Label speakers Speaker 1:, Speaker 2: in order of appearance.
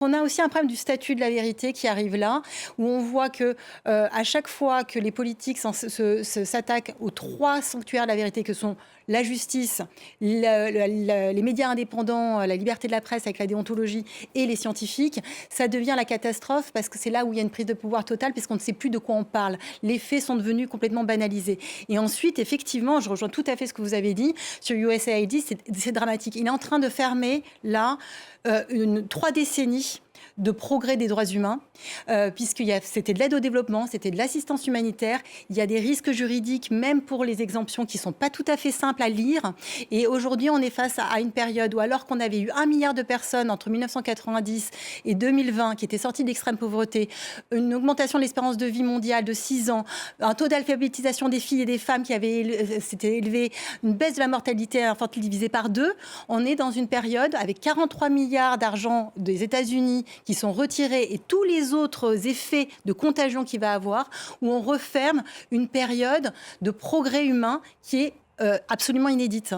Speaker 1: On a aussi un problème du statut de la vérité qui arrive là, où on voit que à chaque fois que les politiques s'attaquent aux trois sanctuaires de la vérité que sont la justice, les médias indépendants, la liberté de la presse avec la déontologie et les scientifiques, ça devient la catastrophe parce que c'est là où il y a une prise de pouvoir totale puisqu'on ne sait plus de quoi on parle. Les faits sont devenus complètement banalisés. Et ensuite, effectivement, je rejoins tout à fait ce que vous avez dit sur USAID, c'est dramatique. Il est en train de fermer là 3 décennies de progrès des droits humains, puisque c'était de l'aide au développement, c'était de l'assistance humanitaire. Il y a des risques juridiques, même pour les exemptions, qui ne sont pas tout à fait simples à lire. Et aujourd'hui, on est face à une période où, alors qu'on avait eu 1 milliard de personnes entre 1990 et 2020 qui étaient sorties de l'extrême pauvreté, une augmentation de l'espérance de vie mondiale de 6 ans, un taux d'alphabétisation des filles et des femmes qui s'était élevé, une baisse de la mortalité infantile divisée par 2, on est dans une période avec 43 milliards d'argent des États-Unis qui sont retirés et tous les autres effets de contagion qu'il va avoir, où on referme une période de progrès humain qui est absolument inédite.